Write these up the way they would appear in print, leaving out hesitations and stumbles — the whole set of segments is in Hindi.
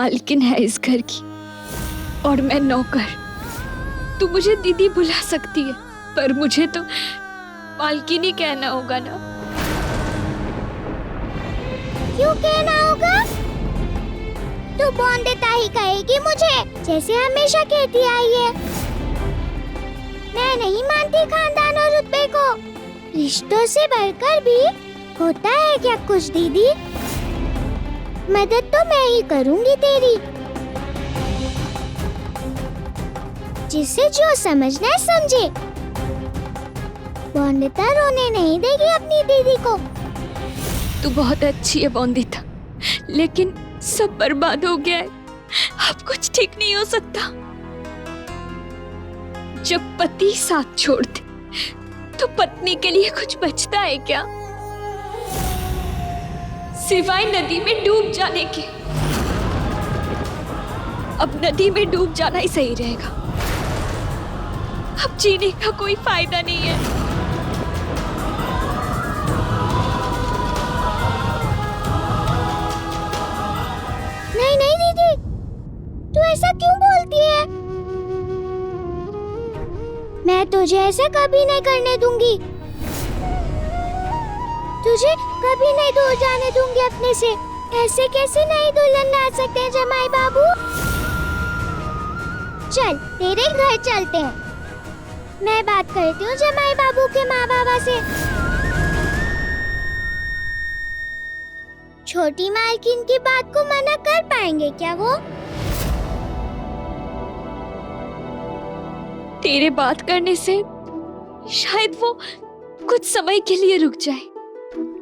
मालकिन है इस घर की और मैं नौकर। तू मुझे दीदी बुला सकती है, पर मुझे तो मालकिन ही कहना होगा ना। क्यों कहना होगा? तू बोंदेता ही कहेगी मुझे, जैसे हमेशा कहती आई है। मैं नहीं मानती खानदान और रुतबे को। रिश्तों से बढ़कर भी होता है क्या कुछ दीदी? मदद तो मैं ही करूंगी तेरी, जिसे जो समझना है समझे। बोंदिता रोने नहीं देगी अपनी दीदी को। तू बहुत अच्छी है बोंदिता, लेकिन सब बर्बाद हो गया है। अब कुछ ठीक नहीं हो सकता। जब पति साथ छोड़ दे तो पत्नी के लिए कुछ बचता है क्या, सिवाय नदी में डूब जाने के। अब नदी में डूब जाना ही सही रहेगा। अब जीने का कोई फायदा नहीं है। नहीं नहीं दीदी, तू ऐसा क्यों बोलती है? मैं तुझे ऐसा कभी नहीं करने दूंगी। तुझे कभी नहीं दूर जाने दूंगी अपने से। ऐसे कैसे नहीं दुल्हन ला सकते हैं जमाई बाबू? चल तेरे घर चलते हैं। मैं बात करती हूँ जमाई बाबू के माँ बाबा से। छोटी मालकिन की बात को मना कर पाएंगे क्या वो? तेरे बात करने से शायद वो कुछ समय के लिए रुक जाए,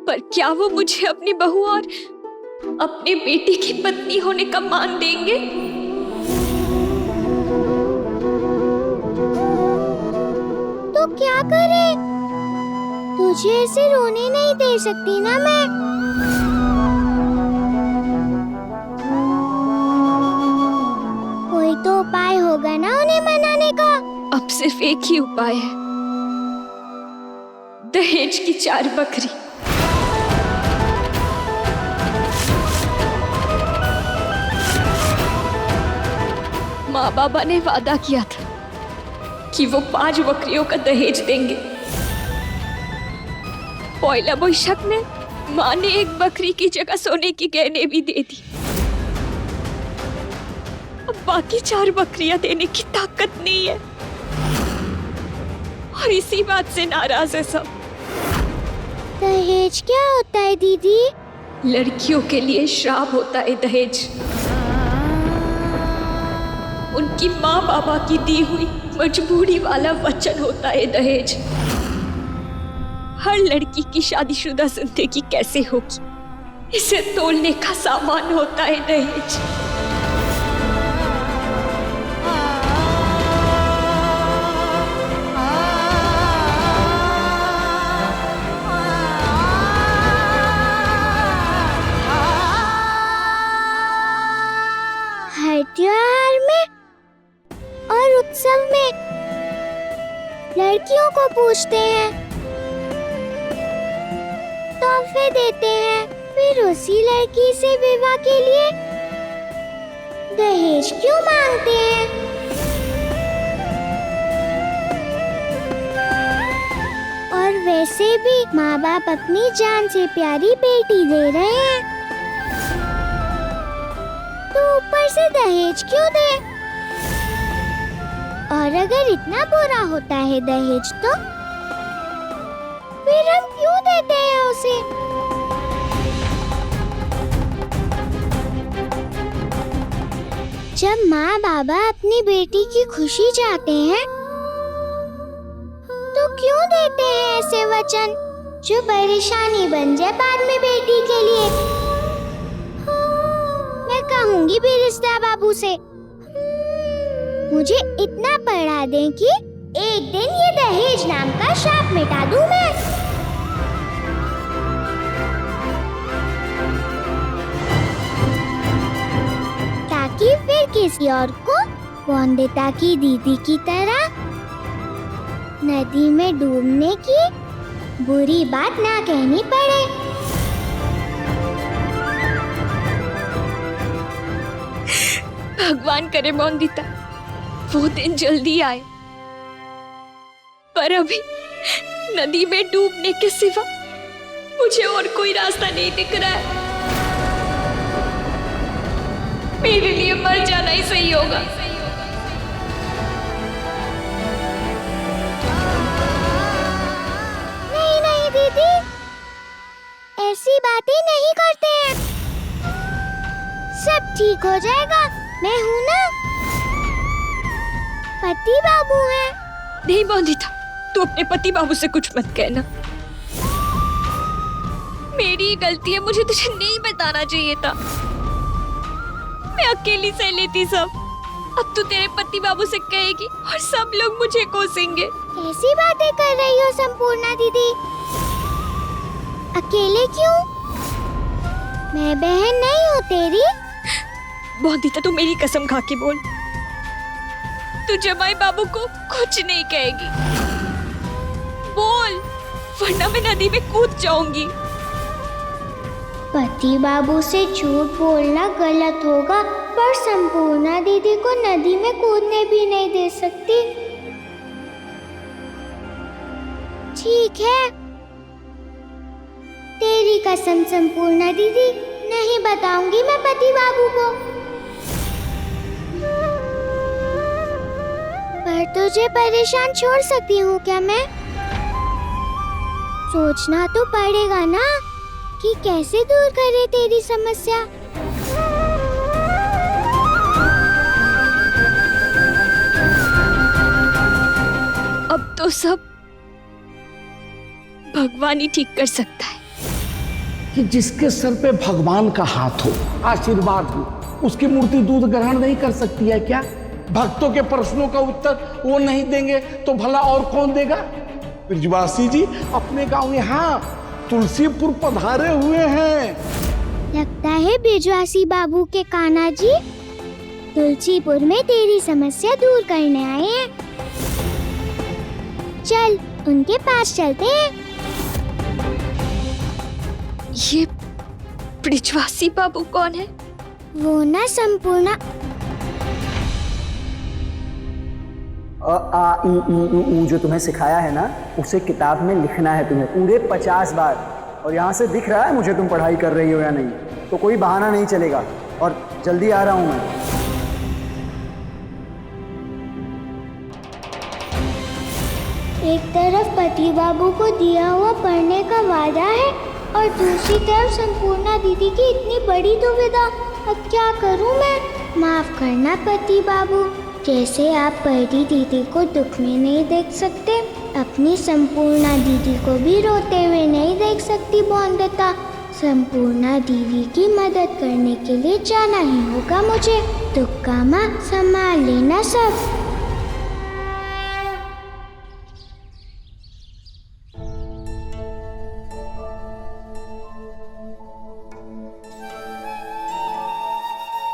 पर क्या वो मुझे अपनी बहू और अपने बेटे की पत्नी होने का मान देंगे? तो क्या करे? तुझे ऐसे रोने नहीं दे सकती ना मैं। कोई तो उपाय होगा ना उन्हें मनाने का। अब सिर्फ एक ही उपाय है, दहेज की 4 बकरी। माँ बाबा ने वादा किया था कि वो 5 बकरियों का दहेज देंगे। पहला बैशाख में माँ ने 1 बकरी की जगह सोने की गहने भी दे दी। अब बाकी 4 बकरियां देने की ताकत नहीं है और इसी बात से नाराज है सब। दहेज क्या होता है दीदी? लड़कियों के लिए श्राप होता है दहेज। उनकी माँ बाबा की दी हुई मजबूरी वाला वचन होता है दहेज। हर लड़की की शादीशुदा जिंदगी कैसे होगी, इसे तोलने का सामान होता है दहेज। हर त्योहार में और उत्सव में लड़कियों को पूछते हैं, तोहफे देते हैं, फिर उसी लड़की से विवाह के लिए दहेज क्यों मांगते हैं? और वैसे भी माँ बाप अपनी जान से प्यारी बेटी दे रहे हैं, तो ऊपर से दहेज क्यों दे? और अगर इतना बुरा होता है दहेज, तो फिर हम क्यों देते हैं उसे? जब माँ बाबा अपनी बेटी की खुशी चाहते हैं, तो क्यों देते हैं ऐसे वचन जो परेशानी बन जाए बाद में बेटी के लिए? मैं कहूंगी भी रिश्ता बाबू से, मुझे इतना पढ़ा दें कि एक दिन ये दहेज नाम का श्राप मिटा दूं मैं। ताकि फिर किसी और को बोंदेता की दीदी की तरह नदी में डूबने की बुरी बात ना कहनी पड़े। भगवान करे मोंदिता वो दिन जल्दी आए, पर अभी नदी में डूबने के सिवा मुझे और कोई रास्ता नहीं दिख रहा है। मेरे लिए मर जाना ही सही होगा। नहीं नहीं दीदी, ऐसी बातें नहीं करते हैं। सब ठीक हो जाएगा, मैं हूँ ना, पति बाबू है। नहीं मोंदिता, तू अपने पति बाबू से कुछ मत कहना। मेरी गलती है, मुझे तुझे नहीं बताना चाहिए था। मैं अकेली सह लेती सब। अब तू तेरे पति बाबू से कहेगी और सब लोग मुझे कोसेंगे। कैसी बातें कर रही हो संपूर्णा दीदी? अकेले क्यों? मैं बहन नहीं हूँ तेरी? मोंदिता तू मेरी कसम खा के बोल, तू जमाई बाबू को कुछ नहीं कहेगी। बोल, वरना मैं नदी में कूद जाऊंगी। पति बाबू से झूठ बोलना गलत होगा, पर संपूर्णा दीदी को नदी में कूदने भी नहीं दे सकती। ठीक है, तेरी कसम संपूर्णा दीदी, नहीं बताऊंगी मैं पति बाबू को। पर तुझे परेशान छोड़ सकती हूँ क्या मैं? सोचना तो पड़ेगा ना कि कैसे दूर करे तेरी समस्या। अब तो सब भगवान ही ठीक कर सकता है। कि जिसके सर पे भगवान का हाथ हो, आशीर्वाद हो, उसकी मूर्ति दूध ग्रहण नहीं कर सकती है क्या? भक्तों के प्रश्नों का उत्तर वो नहीं देंगे तो भला और कौन देगा? ब्रिजवासी जी अपने गांव यहाँ तुलसीपुर पधारे हुए हैं। लगता है ब्रिजवासी बाबू के कान्हा जी तुलसीपुर में तेरी समस्या दूर करने आए हैं। चल उनके पास चलते हैं। ये ब्रिजवासी बाबू कौन है? वो ना संपूर्णा आ ई ई ऊ जो तुम्हें सिखाया है ना, उसे किताब में लिखना है तुम्हें पूरे 50 बार। और यहाँ से दिख रहा है मुझे तुम पढ़ाई कर रही हो या नहीं, तो कोई बहाना नहीं चलेगा। और जल्दी आ रहा हूँ मैं। एक तरफ पति बाबू को दिया हुआ पढ़ने का वादा है और दूसरी तरफ संपूर्णा दीदी की इतनी बड़ी दुविधा। अब क्या करूँ मैं? माफ करना पति बाबू, जैसे आप परी दीदी को दुख में नहीं देख सकते, अपनी संपूर्णा दीदी को भी रोते हुए नहीं देख सकती मोंदिता। संपूर्णा दीदी की मदद करने के लिए जाना ही होगा मुझे। दुख का माँ संभाल लेना सब।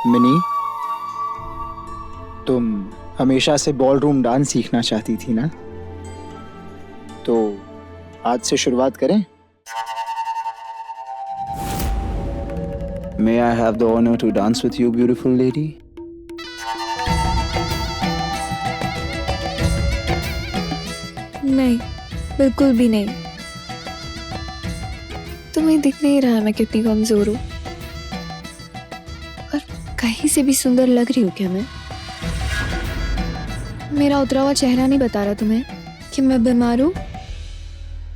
मिनी, तुम हमेशा से बॉलरूम डांस सीखना चाहती थी ना, तो आज से शुरुआत करें? May I have the honor to dance with you, beautiful lady? नहीं, बिल्कुल भी नहीं। तुम्हें दिख नहीं रहा मैं कितनी कमजोर हूँ? और कहीं से भी सुंदर लग रही हूँ क्या मैं? मेरा उतरा हुआ चेहरा नहीं बता रहा तुम्हें कि मैं बीमार हूँ?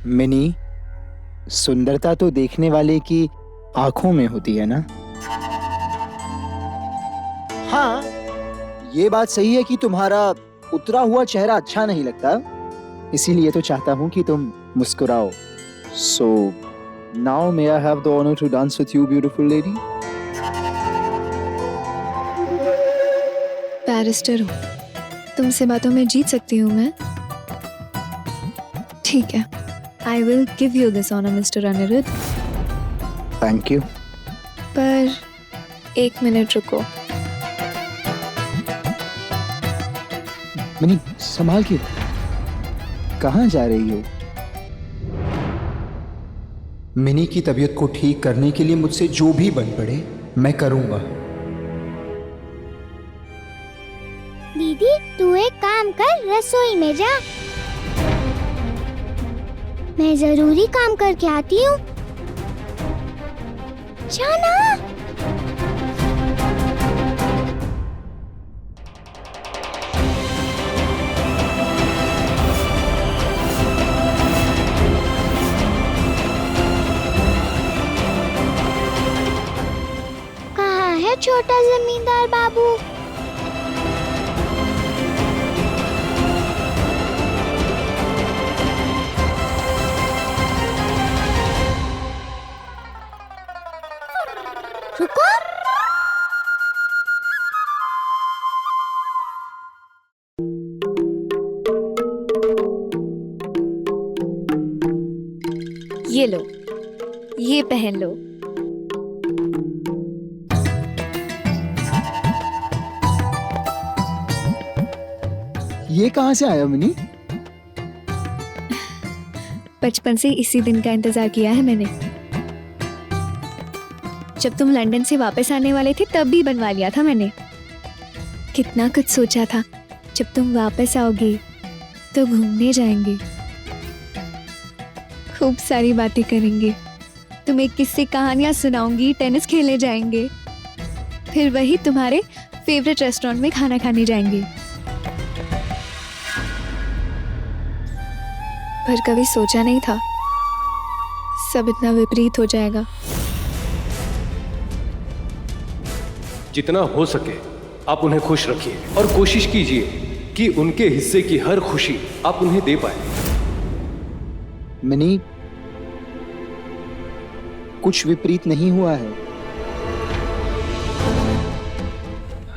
मिनी, सुंदरता तो देखने वाले की आंखों में होती है ना। हाँ, ये बात सही है कि तुम्हारा उतरा हुआ चेहरा अच्छा नहीं लगता, इसीलिए तो चाहता हूँ कि तुम मुस्कुराओ। So now may I have the honor to dance with you, beautiful lady? Barrister हूँ, तुमसे बातों में जीत सकती हूँ मैं। ठीक है, I will give you this honor, Mr. Anirudh। Thank you. पर 1 मिनट रुको। मिनी, संभाल के, कहाँ जा रही हो? मिनी की तबीयत को ठीक करने के लिए मुझसे जो भी बन पड़े मैं करूंगा। तू एक काम कर, रसोई में जा, मैं जरूरी काम करके आती हूँ। जाना। कहाँ है छोटा जमींदार बाबू? रुको। ये लो, ये पहन लो। ये कहाँ से आया मिनी? बचपन से इसी दिन का इंतजार किया है मैंने। जब तुम लंदन से वापस आने वाले थे तब भी बनवा लिया था मैंने। कितना कुछ सोचा था, जब तुम वापस आओगे तो घूमने जाएंगे, खूब सारी बातें करेंगे, तुम्हें किस्से कहानियां सुनाऊंगी, टेनिस खेलने जाएंगे, फिर वही तुम्हारे फेवरेट रेस्टोरेंट में खाना खाने जाएंगे। पर कभी सोचा नहीं था सब इतना विपरीत हो जाएगा। जितना हो सके आप उन्हें खुश रखिए और कोशिश कीजिए कि उनके हिस्से की हर खुशी आप उन्हें दे पाए। मिनी, कुछ विपरीत नहीं हुआ है।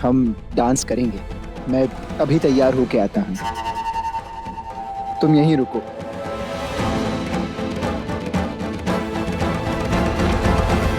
हम डांस करेंगे। मैं अभी तैयार होके आता हूँ, तुम यहीं रुको।